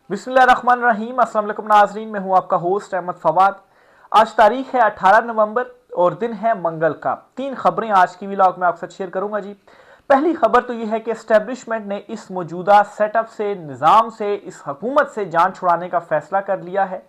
बिस्मिल्लाहिर्रहमानिर्रहीम। अस्सलाम वालेकुम नाज़रीन, मैं हूं आपका होस्ट अहमद फवाद। आज तारीख है 18 नवंबर और दिन है मंगल का। तीन खबरें आज की व्लॉग में आपके साथ शेयर करूंगा जी। पहली खबर तो यह है कि एस्टेब्लिशमेंट ने इस मौजूदा सेटअप से, निज़ाम से, इस हुकूमत से जान छुड़ाने का फैसला कर लिया है।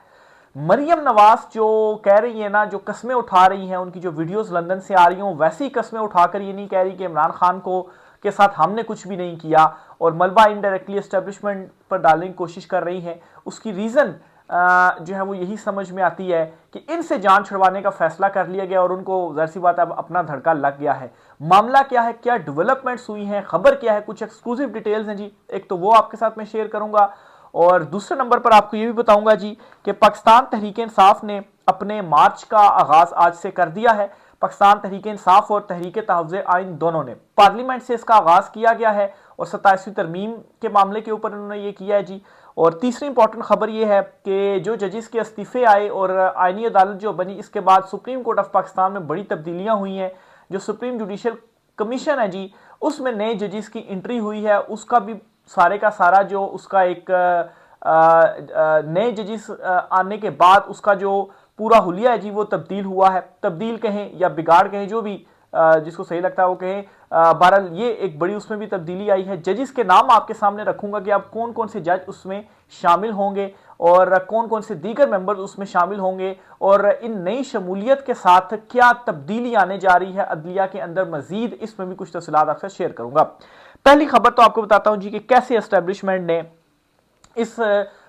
मरियम नवाज जो कह रही है ना, जो कस्में उठा रही हैं, उनकी जो वीडियोस लंदन से आ रही हैं, वैसी कस्में उठाकर ये नहीं कह रही कि इमरान खान को के साथ हमने कुछ भी नहीं किया और मलबा इनडायरेक्टली एस्टेब्लिशमेंट पर डालने की कोशिश कर रही हैं। उसकी रीज़न जो है वो यही समझ में आती है कि इनसे जान छुड़वाने का फैसला कर लिया गया और उनको ज़ाहिर सी बात है अब अपना धड़का लग गया है। मामला क्या है, क्या डेवलपमेंट्स हुई हैं, खबर क्या है, कुछ एक्सक्लूसिव डिटेल्स हैं जी। एक तो वो आपके साथ मैं शेयर करूंगा और दूसरे नंबर पर आपको ये भी बताऊंगा जी कि पाकिस्तान तहरीक इंसाफ ने अपने मार्च का आगाज आज से कर दिया है। पाकिस्तान तहरीक इंसाफ और तहरीक तहफ़्ज़ुज़ आइन दोनों ने पार्लियामेंट से इसका आगाज किया गया है और 27वीं तरमीम के मामले के ऊपर उन्होंने ये किया है जी। और तीसरी इंपॉर्टेंट खबर यह है कि जो जजेस के इस्तीफे आए और आईनी अदालत जो बनी, इसके बाद सुप्रीम कोर्ट ऑफ पाकिस्तान में बड़ी तब्दीलियां हुई हैं। जो सुप्रीम जुडिशल कमीशन है जी, उसमें नए जजेस की एंट्री हुई है। उसका भी सारे का सारा जो उसका एक नए जजेस आने के बाद उसका जो पूरा हुलिया है जी वो तब्दील हुआ है। तब्दील कहें या बिगाड़ कहें, जो भी जिसको सही लगता है वो कहें। बहरहाल ये एक बड़ी उसमें भी तब्दीली आई है। जजेस के नाम आपके सामने रखूंगा कि अब कौन कौन से जज उसमें शामिल होंगे और कौन कौन से दीगर मेंबर उसमें शामिल होंगे और इन नई शमूलियत के साथ क्या तब्दीली आने जा रही है अदलिया के अंदर मजीद, इसमें भी कुछ तफसीलात आपसे शेयर करूंगा। पहली खबर तो आपको बताता हूं जी कि कैसे एस्टेब्लिशमेंट ने इस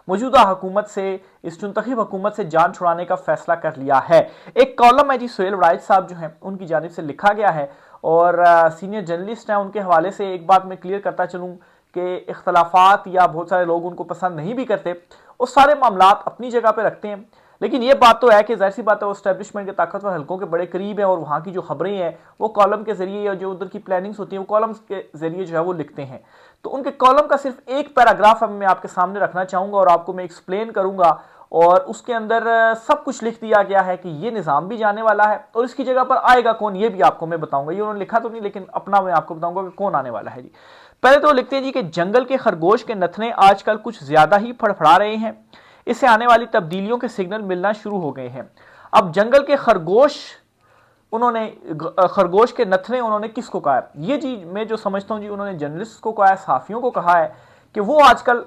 मौजूदा हुकूमत से, इस मुंतखब हुकूमत से जान छुड़ाने का फैसला कर लिया है। एक कॉलम है जी, सुहेल वड़ाइच साहब जो हैं उनकी जानिब से लिखा गया है और सीनियर जर्नलिस्ट हैं। उनके हवाले से एक बात मैं क्लियर करता चलूँ कि इख्तलाफात या बहुत सारे लोग उनको पसंद नहीं भी करते, वो सारे मामलात अपनी जगह पर रखते हैं। लेकिन ये बात तो है कि जाहिर सी बात है वो एस्टेब्लिशमेंट के ताकतवर हलकों के बड़े करीब है और वहाँ की जो खबरें हैं वो कॉलम के जरिए या जो उधर की प्लानिंग्स होती हैं वो कॉलम्स के जरिए जो है वो लिखते हैं। तो उनके कॉलम का सिर्फ एक पैराग्राफ अब मैं आपके सामने रखना चाहूंगा और आपको मैं एक्सप्लेन करूंगा और उसके अंदर सब कुछ लिख दिया गया है कि ये निज़ाम भी जाने वाला है और इसकी जगह पर आएगा कौन ये भी आपको मैं बताऊंगा। ये उन्होंने लिखा तो नहीं, लेकिन अपना मैं आपको बताऊंगा कि कौन आने वाला है जी। पहले तो लिखते हैं जी कि जंगल के खरगोश के नथने आजकल कुछ ज्यादा ही फड़फड़ा रहे हैं। इससे आने वाली तब्दीलियों के सिग्नल मिलना शुरू हो गए हैं। अब जंगल के खरगोश, उन्होंने खरगोश के नथने उन्होंने किसको कहा है? ये जी मैं जो समझता हूं जी, उन्होंने जर्नलिस्ट को कहा है, सहाफियों को कहा है कि वो आजकल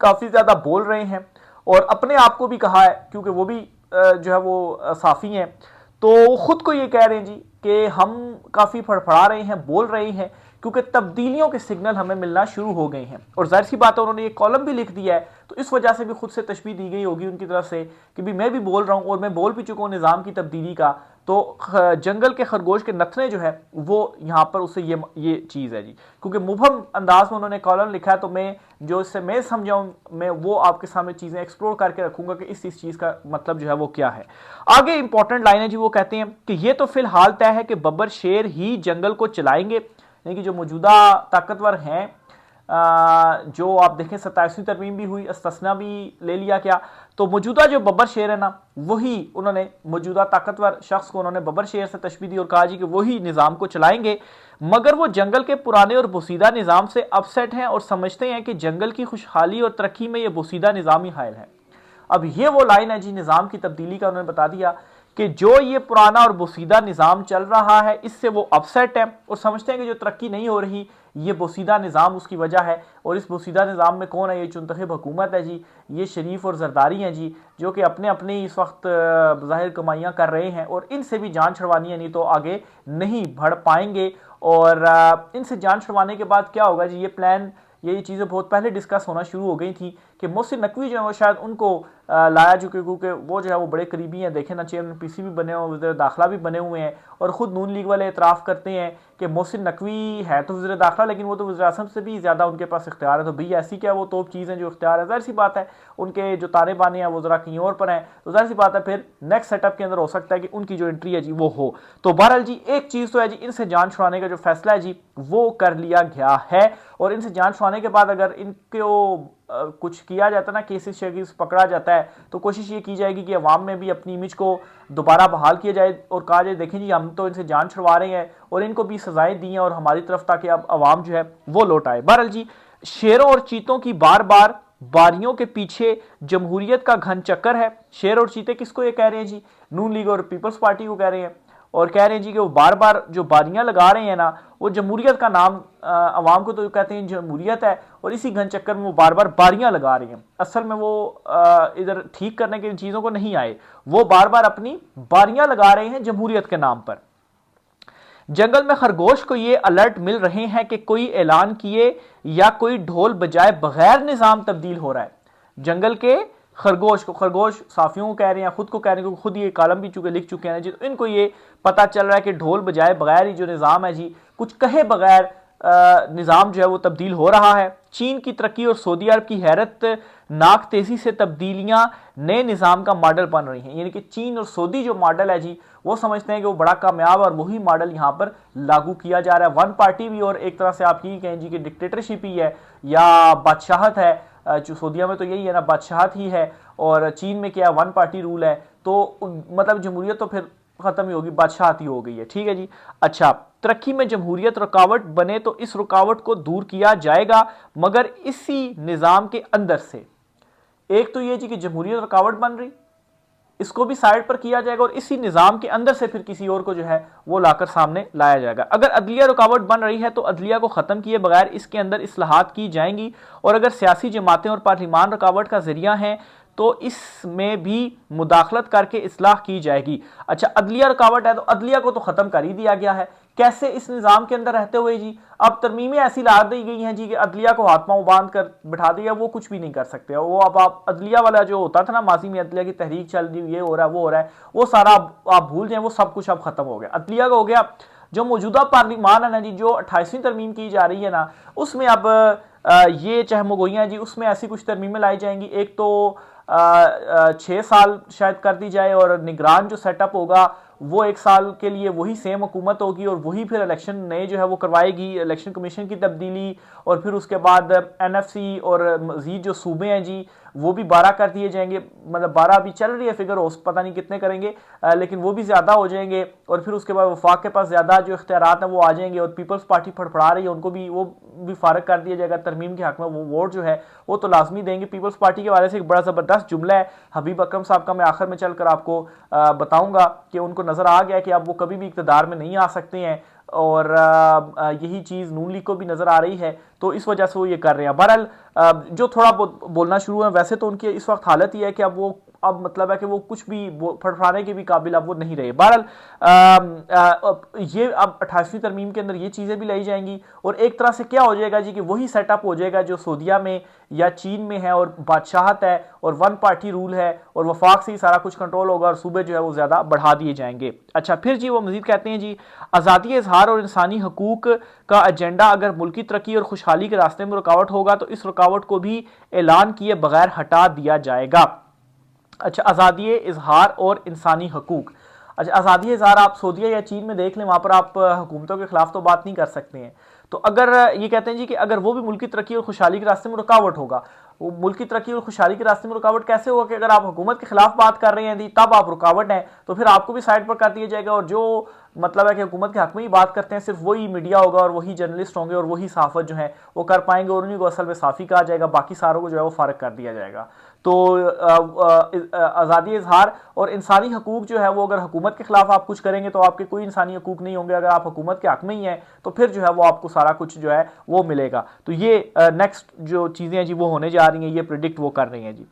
काफी ज्यादा बोल रहे हैं और अपने आप को भी कहा है क्योंकि वो भी जो है वो सहाफी हैं। तो खुद को ये कह रहे हैं जी कि हम काफी फड़फड़ा रहे हैं, बोल रहे हैं क्योंकि तब्दीलियों के सिग्नल हमें मिलना शुरू हो गए हैं। और जाहिर सी बात है उन्होंने ये कॉलम भी लिख दिया है तो इस वजह से भी खुद से तशबीह दी गई होगी उनकी तरफ से कि भी मैं भी बोल रहा हूं और मैं बोल भी चुका हूं निज़ाम की तब्दीली का। तो जंगल के खरगोश के नथने जो है वो यहाँ पर उससे ये चीज़ है जी, क्योंकि मुबहम अंदाज में उन्होंने कॉलम लिखा है। तो मैं जो इससे मैं समझाऊं, मैं वो आपके सामने चीज़ें एक्सप्लोर करके रखूंगा कि इस चीज़ का मतलब जो है वो क्या है। आगे इंपॉर्टेंट लाइन है जी, वो कहते हैं कि ये तो फिलहाल तय है कि बब्बर शेर ही जंगल को चलाएंगे। यानी कि जो मौजूदा ताकतवर हैं, जो आप देखें 27वीं तरमीम भी हुई, इस्तिस्ना भी ले लिया क्या, तो मौजूदा जो बब्बर शेर है ना, वही उन्होंने मौजूदा ताकतवर शख्स को उन्होंने बब्बर शेर से तशबीह दी और कहा जी कि वही निज़ाम को चलाएंगे। मगर वो जंगल के पुराने और बोसीदा निज़ाम से अपसेट हैं और समझते हैं कि जंगल की खुशहाली और तरक्की में ये बोसीदा निज़ाम ही हायल है। अब ये वो लाइन है जी निज़ाम की तब्दीली का, उन्होंने बता दिया कि जो ये पुराना और बोसीदा निज़ाम चल रहा है इससे वो अपसेट है और समझते हैं कि जो तरक्की नहीं हो रही ये बोसीदा निज़ाम उसकी वजह है। और इस बोसीदा निज़ाम में कौन है? ये मुंतखब हुकूमत है जी, ये शरीफ और जरदारी हैं जी, जो कि अपने अपने इस वक्त ज़ाहिर कमाइयाँ कर रहे हैं और इनसे भी जान छुड़वानी है, नहीं तो आगे नहीं बढ़ पाएंगे। और इनसे जान छुड़वाने के बाद क्या होगा जी, ये प्लान, ये चीज़ें बहुत पहले डिस्कस होना शुरू हो गई थी कि मोहसिन नकवी जो है वो शायद उनको लाया जो, क्योंकि वो जो है वो बड़े करीबी हैं। देखें ना, चेयरमैन पीसी भी बने हुए, वज़ीर दाखिला भी बने हुए हैं और ख़ुद नून लीग वाले एतराफ़ करते हैं कि मोहसिन नकवी है तो वज़ीर दाखिला, लेकिन वो तो वज़ीर आज़म से भी ज़्यादा उनके पास इख्तियार है। तो भैया ऐसी क्या वो तोप चीज़ है जो इख्तियार है? ज़ाहिर सी बात है उनके जो ताने बाने हैं वो ज़रा कहीं और पर हैं। तो ज़ाहिर सी बात है फिर नेक्स्ट सेटअप के अंदर हो सकता है कि उनकी जो एंट्री है जी वो हो। तो बहरहाल जी एक चीज़ तो है जी, इनसे जान छुड़ाने का जो फैसला है जी वो कर लिया गया है। और इनसे जान छुड़ाने के बाद अगर इनको कुछ किया जाता है ना, केसेस शेसेस पकड़ा जाता है, तो कोशिश ये की जाएगी कि अवाम में भी अपनी इमेज को दोबारा बहाल किया जाए और कहा जाए देखें जी हम तो इनसे जान छुड़वा रहे हैं और इनको भी सजाएं दी हैं और हमारी तरफ, ताकि अब अवाम जो है वो लौट आए। बहरहाल जी शेरों और चीतों की बार बार बारियों के पीछे जमहूरियत का घन चक्कर है। शेर और चीते किसको ये कह रहे हैं जी? नून लीग और पीपल्स पार्टी को कह रहे हैं, और कह रहे हैं जी कि वो बार बार जो बारियां लगा रहे हैं ना, वो जमहूरियत का नाम, अवाम को तो कहते हैं जमहूरियत है, और इसी घन चक्कर में वो बार बार बारियां लगा रहे हैं। असल में वो इधर ठीक करने की चीज़ों को नहीं आए, वो बार बार अपनी बारियां लगा रहे हैं जमहूरियत के नाम पर। जंगल में खरगोश को ये अलर्ट मिल रहे हैं कि कोई ऐलान किए या कोई ढोल बजाए बगैर निज़ाम तब्दील हो रहा है। जंगल के खरगोश को, खरगोश साफियों को कह रहे हैं, खुद को कह रहे हैं, खुद ये कालम भी चुके लिख चुके हैं जी, तो इनको ये पता चल रहा है कि ढोल बजाए बगैर ही जो निज़ाम है जी, कुछ कहे बगैर निज़ाम जो है वो तब्दील हो रहा है। चीन की तरक्की और सऊदी अरब की हैरत नाक तेजी से तब्दीलियां नए निज़ाम का मॉडल बन रही हैं। यानी कि चीन और सऊदी जो मॉडल है जी, वो समझते हैं कि वो बड़ा कामयाब और वही मॉडल यहाँ पर लागू किया जा रहा है। वन पार्टी भी, और एक तरह से आप यही कहें जी कि डिक्टेटरशिप ही है या बादशाहत है। जो सऊदिया में तो यही है ना, बादशाहत ही है, और चीन में क्या वन पार्टी रूल है, तो मतलब जमहूरियत तो फिर खत्म ही होगी, बादशाहती हो गई है। ठीक है जी। अच्छा, तरक्की में जमहूरियत रुकावट बने तो इस रुकावट को दूर किया जाएगा, मगर इसी निज़ाम के अंदर से। एक तो ये जी कि जमहूरियत रुकावट बन रही, इसको भी साइड पर किया जाएगा, और इसी निज़ाम के अंदर से फिर किसी और को जो है वो लाकर सामने लाया जाएगा। अगर अदलिया रुकावट बन रही है तो अदलिया को ख़त्म किए बगैर इसके अंदर इस्लाहात की जाएंगी, और अगर सियासी जमातें और पार्लिमान रुकावट का जरिया हैं तो इसमें भी मुदाखलत करके इस्लाह की जाएगी। अच्छा, अदलिया रुकावट है तो अदलिया को तो ख़त्म कर ही दिया गया है। कैसे? इस निज़ाम के अंदर रहते हुए जी। अब तरमीमें ऐसी ला दी गई हैं जी कि अदलिया को हाथ पांव बांध कर बिठा दिया, वो कुछ भी नहीं कर सकते। वो अब आप अदलिया वाला जो होता था ना, माजी में अदलिया की तहरीक चल रही, ये हो रहा है वो हो रहा है, वो सारा आप भूल जाएं, वो सब कुछ अब खत्म हो गया। अदलिया का हो गया। जो मौजूदा पार्लिमान है ना जी, जो 28वीं तरमीम की जा रही है ना, उसमें अब ये चहमगोइयाँ जी, उसमें ऐसी कुछ तरमीमें लाई जाएंगी। एक तो 6 साल शायद कर दी जाए, और निगरान जो सेटअप होगा वो 1 साल के लिए वही सेम हुकूमत होगी, और वही फिर इलेक्शन नए जो है वो करवाएगी, इलेक्शन कमीशन की तब्दीली, और फिर उसके बाद एनएफसी और मजीद जो सूबे हैं जी वो भी 12 कर दिए जाएंगे। मतलब 12 अभी चल रही है फिगर, हो पता नहीं कितने करेंगे, लेकिन वो भी ज़्यादा हो जाएंगे, और फिर उसके बाद वफाक के पास ज़्यादा जो इख्तियारात हैं वो आ जाएंगे, और पीपल्स पार्टी फड़फड़ा रही है, उनको भी वो भी फारग कर दिया जाएगा तरमीम के हक में। वो वोट जो है वो तो लाजमी देंगे। पीपल्स पार्टी के बारे से एक बड़ा ज़बरदस्त जुमला है हबीब अकरम साहब का, मैं आखिर में चलकर आपको बताऊंगा कि उनको नज़र आ गया कि अब वो कभी भी इक़्तिदार में नहीं आ सकते हैं, और यही चीज़ नून लीग को भी नज़र आ रही है, तो इस वजह से वो ये कर रहे हैं। बहरहाल जो थोड़ा बोलना शुरू है, वैसे तो उनकी इस वक्त हालत ही है कि अब मतलब है कि वो कुछ भी फड़फड़ाने के भी काबिल अब वो नहीं रहे। बहरहाल ये अब 28वीं तरमीम के अंदर ये चीज़ें भी लाई जाएंगी, और एक तरह से क्या हो जाएगा जी कि वही सेटअप हो जाएगा जो सऊदिया में या चीन में है, और बादशाहत है, और वन पार्टी रूल है, और वफाक से ही सारा कुछ कंट्रोल होगा, और सूबे जो है वो ज़्यादा बढ़ा दिए जाएंगे। अच्छा, फिर जी वो मजीद कहते हैं जी, आज़ादी इजहार और इंसानी हकूक़ का एजेंडा अगर मुल्की तरक्की और खुशहाली के रास्ते में रुकावट होगा तो इस रुकावट को भी ऐलान किए बगैर हटा दिया जाएगा। अच्छा, आज़ादी इजहार और इंसानी हकूक़। अच्छा, आज़ादी इजहार आप सऊदिया या चीन में देख लें, वहाँ पर आप हुकूमतों के खिलाफ तो बात नहीं कर सकते हैं। तो अगर ये कहते हैं जी कि अगर वो भी मुल्की तरक्की और खुशहाली के रास्ते में रुकावट होगा, वो मुल्की तरक्की और खुशहाली के रास्ते में रुकावट कैसे होगा कि अगर आप हुकूमत के खिलाफ बात कर रहे हैं तब आप रुकावट हैं, तो फिर आपको भी साइड पर कर दिया जाएगा, और जो मतलब है कि हुकूमत के हक में ही बात करते हैं सिर्फ वही मीडिया होगा, और वही जर्नलिस्ट होंगे, और वही सहाफ़त जो है वो कर पाएंगे, और उन्हीं को असल में साफ़ी कहा जाएगा, बाकी सारों को जो है वो फ़ारग कर दिया जाएगा। तो आज़ादी इजहार और इंसानी हकूक़ जो है वो, अगर हुकूमत के खिलाफ आप कुछ करेंगे तो आपके कोई इंसानी हकूक़ नहीं होंगे। अगर आप हुकूमत के हक में ही हैं तो फिर जो है वो आपको सारा कुछ जो है वो मिलेगा। तो ये नेक्स्ट जो चीज़ें हैं जी वो होने जा रही हैं, ये प्रिडिक्ट वो कर रही हैं जी।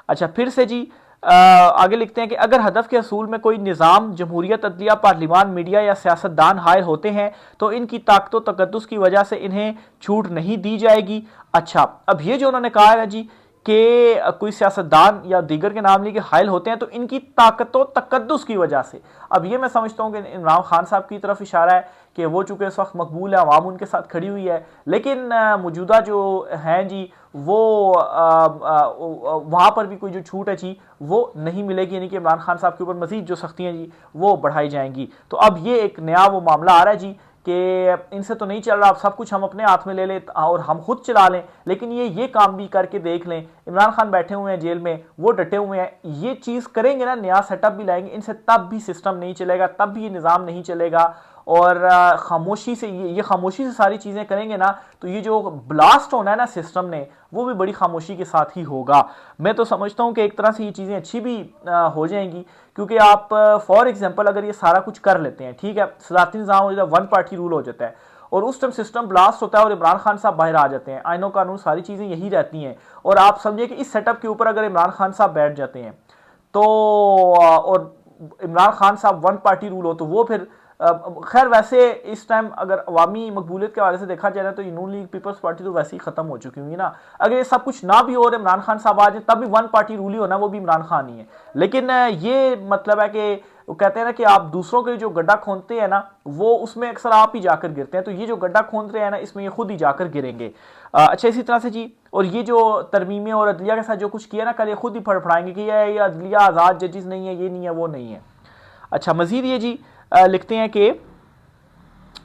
अच्छा, फिर से जी आगे लिखते हैं कि अगर हदफ के असूल में कोई निज़ाम, जमहूरियत, अदलिया, पार्लिमान, मीडिया या सियासतदान हायल होते हैं तो इनकी ताकत व तकद्दुस की वजह से इन्हें छूट नहीं दी जाएगी। अच्छा, अब ये जो उन्होंने कहा है जी कि कोई सियासतदान या दीगर के नाम लेके हायल होते हैं तो इनकी ताकत व तकद्दुस की वजह से, अब ये मैं समझता हूँ कि इमरान खान साहब की तरफ इशारा है कि वो चूँकि इस वक्त मकबूल है, अवाम उनके साथ खड़ी हुई है, लेकिन मौजूदा जो हैं जी वो वहाँ पर भी कोई जो छूट है जी वो नहीं मिलेगी, यानी कि इमरान खान साहब के ऊपर मजीद जो सख्तियाँ जी वो बढ़ाई जाएंगी। तो अब ये एक नया वो मामला आ रहा है जी कि इनसे तो नहीं चल रहा, अब सब कुछ हम अपने हाथ में ले लें और हम खुद चला लें, लेकिन ये काम भी करके देख लें। इमरान खान बैठे हुए हैं जेल में, वो डटे हुए हैं, ये चीज़ करेंगे ना, नया सेटअप भी लाएंगे, इनसे तब भी सिस्टम नहीं चलेगा, तब भी ये निज़ाम नहीं चलेगा। और खामोशी से ये खामोशी से सारी चीज़ें करेंगे ना, तो ये जो ब्लास्ट होना है ना सिस्टम ने, वो भी बड़ी खामोशी के साथ ही होगा। मैं तो समझता हूँ कि एक तरह से ये चीज़ें अच्छी भी हो जाएंगी, क्योंकि आप फॉर एग्जांपल अगर ये सारा कुछ कर लेते हैं, ठीक है, सदारती निज़ाम हो जाता है, वन पार्टी रूल हो जाता है, और उस टाइम सिस्टम ब्लास्ट होता है और इमरान खान साहब बाहर आ जाते हैं, आइनो कानून सारी चीज़ें यही रहती हैं, और आप समझिए कि इस सेटअप के ऊपर अगर इमरान खान साहब बैठ जाते हैं तो और इमरान खान साहब वन पार्टी रूल हो, तो वो फिर खैर वैसे इस टाइम अगर अवामी मकबूलियत के हवाले से देखा जाए तो नून लीग पीपल्स पार्टी तो वैसे ही खत्म हो चुकी हुई ना। अगर ये सब कुछ ना भी हो और इमरान खान साहब आ जाए तब भी वन पार्टी रूल ही होना, वो भी इमरान खान ही है। लेकिन ये मतलब है कि वो कहते हैं ना कि आप दूसरों के जो गड्ढा खोदते हैं ना, वो उसमें अक्सर आप ही जाकर गिरते हैं, तो ये जो गड्ढा खोद रहे हैं ना, इसमें ये खुद ही जाकर गिरेंगे। अच्छा, इसी तरह से जी, और ये जो तरमीमें और अदलिया के साथ जो कुछ किया ना, कल ये खुद ही फड़फड़ाएंगे कि ये अदलिया आज़ाद जजेस नहीं है, ये नहीं है, वो नहीं है। अच्छा, मजीद ये जी लिखते हैं कि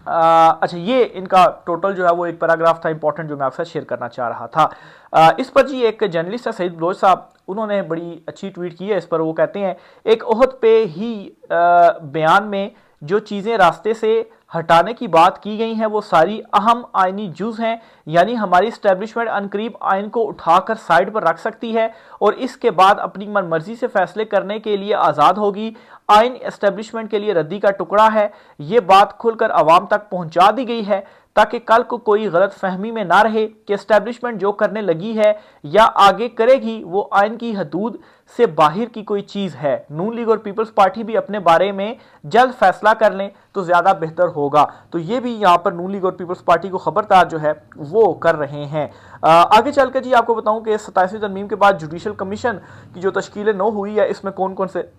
अच्छा, ये इनका टोटल जो है वो एक पैराग्राफ था इंपॉर्टेंट, जो मैं आपसे शेयर करना चाह रहा था। इस पर जी एक जर्नलिस्ट है सईद बलोच साहब, उन्होंने बड़ी अच्छी ट्वीट की है इस पर। वो कहते हैं, एक ओहद पे ही बयान में जो चीज़ें रास्ते से हटाने की बात की गई हैं वो सारी अहम आइनी जुज हैं, यानी हमारी इस्टेब्लिशमेंट अनकरीब आइन को उठाकर साइड पर रख सकती है और इसके बाद अपनी मनमर्जी से फैसले करने के लिए आज़ाद होगी। आइन एस्टेब्लिशमेंट के लिए रद्दी का टुकड़ा है। ये बात खुलकर आवाम तक पहुंचा दी गई है ताकि कल को कोई गलत फहमी में ना रहे कि एस्टेब्लिशमेंट जो करने लगी है या आगे करेगी वो आइन की हदूद से बाहर की कोई चीज़ है। नून लीग और पीपल्स पार्टी भी अपने बारे में जल्द फैसला कर लें तो ज़्यादा बेहतर होगा। तो ये भी यहाँ पर नून लीग और पीपल्स पार्टी को खबरदार जो है वो कर रहे हैं। आगे चलकर जी आपको बताऊं कि 27वीं तरमीम के बाद जुडिशल कमीशन की जो तश्कील नौ हुई है, इसमें कौन कौन से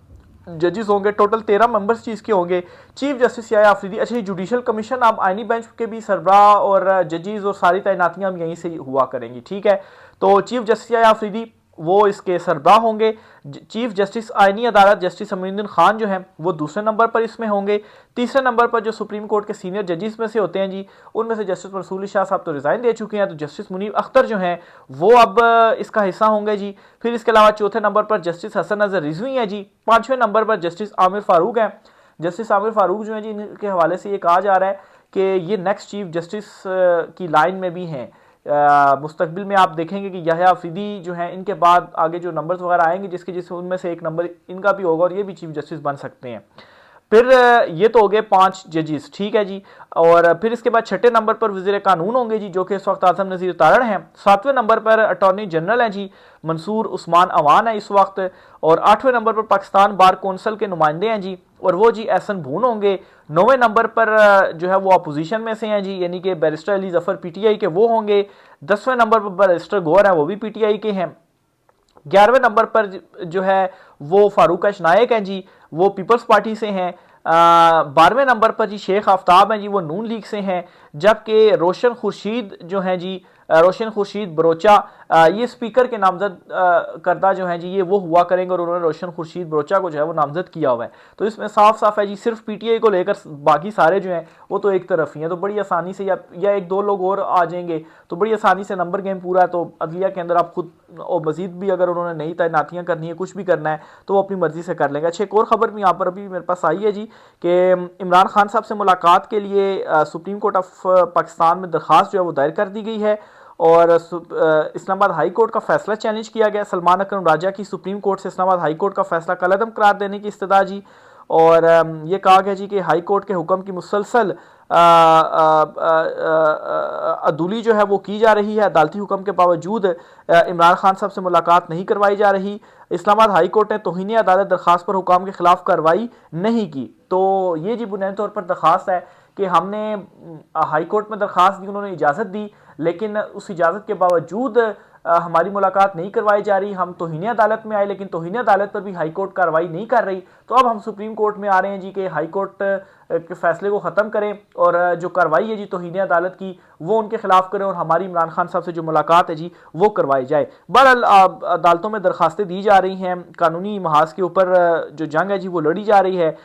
जजेस होंगे, टोटल 13 मेंबर्स चीज़ के होंगे। चीफ जस्टिस या आफरीदी, अच्छा, ये जुडिशल कमीशन अब आइनी बेंच के भी सरबराह और जजेस और सारी तैनातियां यहीं से हुआ करेंगी, ठीक है। तो चीफ जस्टिस या आफरीदी वो इसके सरबराह होंगे। चीफ जस्टिस आइनी अदालत जस्टिस अमीनुद्दीन खान जो हैं वो दूसरे नंबर पर इसमें होंगे। तीसरे नंबर पर जो सुप्रीम कोर्ट के सीनियर जजेस में से होते हैं जी, उनमें से जस्टिस मंसूर शाह साहब तो रिज़ाइन दे चुके हैं, तो जस्टिस मुनीब अख्तर जो हैं वो अब इसका हिस्सा होंगे जी। फिर इसके अलावा चौथे नंबर पर जस्टिस हसन नज़र रिजवी हैं जी। पाँचवें नंबर पर जस्टिस आमिर फारूक हैं। जस्टिस आमिर फारूक जो हैं जी, इनके हवाले से ये कहा जा रहा है कि ये नेक्स्ट चीफ जस्टिस की लाइन में भी हैं। मुस्तकबिल में आप देखेंगे कि यहया अफरीदी जो हैं, इनके बाद आगे जो नंबर्स वगैरह आएंगे जिसके उनमें से एक नंबर इनका भी होगा और ये भी चीफ जस्टिस बन सकते हैं। फिर ये तो हो गए 5 जजेस, ठीक है जी। और फिर इसके बाद छठे नंबर पर वज़ीर कानून होंगे जी, जो कि इस वक्त आज़म नज़ीर तारड़ हैं। 7वें नंबर पर अटॉर्नी जनरल हैं जी, मंसूर उस्मान अवान है इस वक्त। और 8वें नंबर पर पाकिस्तान बार कौंसिल के नुमाइंदे हैं जी, और वो जी एहसन भून होंगे। 9वें नंबर पर जो है वो अपोजिशन में से हैं जी, यानी कि बैरिस्टर अली जफ़र पीटीआई के वो होंगे। 10वें नंबर पर बैरिस्टर गौर हैं, वो भी पीटीआई के हैं। 11वें नंबर पर जो है वो फारूक नायक हैं जी, वो पीपल्स पार्टी से हैं। 12वें नंबर पर जी शेख आफ्ताब हैं जी, वो नून लीग से हैं। जबकि रोशन खुर्शीद जो हैं जी, रोशन खुर्शीद बरोचा, ये स्पीकर के नामजद करदा जो हैं जी, ये वो हुआ करेंगे और उन्होंने रोशन खुर्शीद बरोचा को जो है वो नामजद किया हुआ है। तो इसमें साफ साफ है जी, सिर्फ पीटीआई को लेकर बाकी सारे जो हैं वो तो एक तरफ ही हैं। तो बड़ी आसानी से या एक दो लोग और आ जाएंगे तो बड़ी आसानी से नंबर गेम पूरा है। तो अदलिया के अंदर आप खुद और मजीद भी अगर उन्होंने नई तैनातियाँ करनी है, कुछ भी करना है, तो वो अपनी मर्जी से कर लेंगे। अच्छा, एक और खबर भी यहाँ पर अभी मेरे पास आई है जी कि इमरान खान साहब से मुलाकात के लिए सुप्रीम कोर्ट ऑफ पाकिस्तान में दरख्वास्त जो है वो दायर कर दी गई है और इस्लामाबाद हाई कोर्ट का फैसला चैलेंज किया गया। सलमान अकरम राजा की सुप्रीम कोर्ट से इस्लामाबाद हाई कोर्ट का फैसला कलअदम करार देने की इस्तदा जी। और ये कहा गया जी कि हाई कोर्ट के हुक्म की मुसलसल अदूली जो है वो की जा रही है। अदालती हुक्म के बावजूद इमरान खान साहब से मुलाकात नहीं करवाई जा रही। इस्लामाबाद हाई कोर्ट ने तौहीन अदालत दरख्वास्त पर हुक्म के खिलाफ कार्रवाई नहीं की। तो ये जी बुनियादी तौर पर दरख्वास्त है कि हमने हाई कोर्ट में दरख्वास्त दी, उन्होंने इजाज़त दी, लेकिन उस इजाज़त के बावजूद हमारी मुलाकात नहीं करवाई जा रही। हम तौहीन अदालत में आए लेकिन तौहीन अदालत पर भी हाई कोर्ट कार्रवाई नहीं कर रही। तो अब हम सुप्रीम कोर्ट में आ रहे हैं जी कि हाई कोर्ट के फैसले को ख़त्म करें और जो कार्रवाई है जी तौहीन अदालत की वो उनके खिलाफ करें और हमारी इमरान खान साहब से जो मुलाकात है जी वो करवाई जाए। बहरहाल अदालतों में दरखास्तें दी जा रही हैं, कानूनी महाज के ऊपर जो जंग है जी वो लड़ी जा रही है।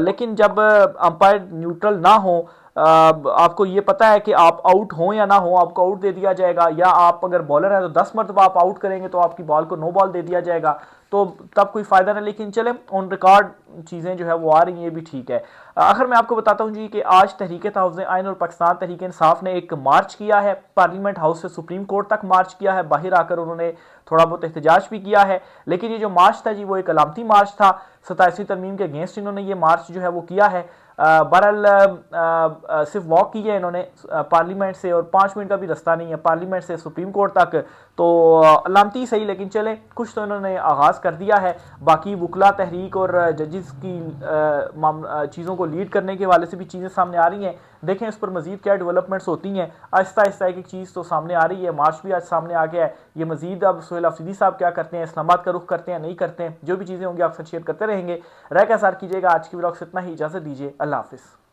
लेकिन जब अंपायर न्यूट्रल ना हो आपको ये पता है कि आप आउट हो या ना हो, आपको आउट दे दिया जाएगा, या आप अगर बॉलर हैं तो 10 मरतबा आप आउट करेंगे तो आपकी बॉल को नो बॉल दे दिया जाएगा, तो तब कोई फ़ायदा नहीं। लेकिन चले ऑन रिकॉर्ड चीज़ें जो है वो आ रही हैं, ये भी ठीक है। आखिर मैं आपको बताता हूँ जी कि आज तहरीक तहफ़्फ़ुज़ आइन और पाकिस्तान तहरीक इंसाफ ने एक मार्च किया है, पार्लियामेंट हाउस से सुप्रीम कोर्ट तक मार्च किया है, बाहर आकर उन्होंने थोड़ा बहुत एहतजाज भी किया है। लेकिन ये जो मार्च था जी वो एक अलामती मार्च था, 27वीं तरमीम के अगेंस्ट इन्होंने ये मार्च जो है वो किया है। बहरहाल सिर्फ वॉक की है इन्होंने पार्लियामेंट से, और 5 मिनट का भी रास्ता नहीं है पार्लियामेंट से सुप्रीम कोर्ट तक, तो अलामती सही, लेकिन चले कुछ तो इन्होंने आगाज़ कर दिया है। बाकी वकला तहरीक और जजेस की चीज़ों को लीड करने के वाले से भी चीज़ें सामने आ रही हैं। देखें इस पर मजीद क्या डेवलपमेंट्स होती हैं। आहिस्ता आहिस्ता एक चीज़ तो सामने आ रही है, मार्च भी आज सामने आ गया है। ये मजीद अब सुहेल अफरीदी साहब क्या करते हैं, इस्लामाबाद का रुख करते हैं नहीं करते हैं, जो भी चीज़ें होंगी आपसे शेयर करते रहेंगे। राय का सार कीजिएगा। आज की व्लॉग से इतना ही, इजाज़त दीजिए, अल्लाह हाफिज़।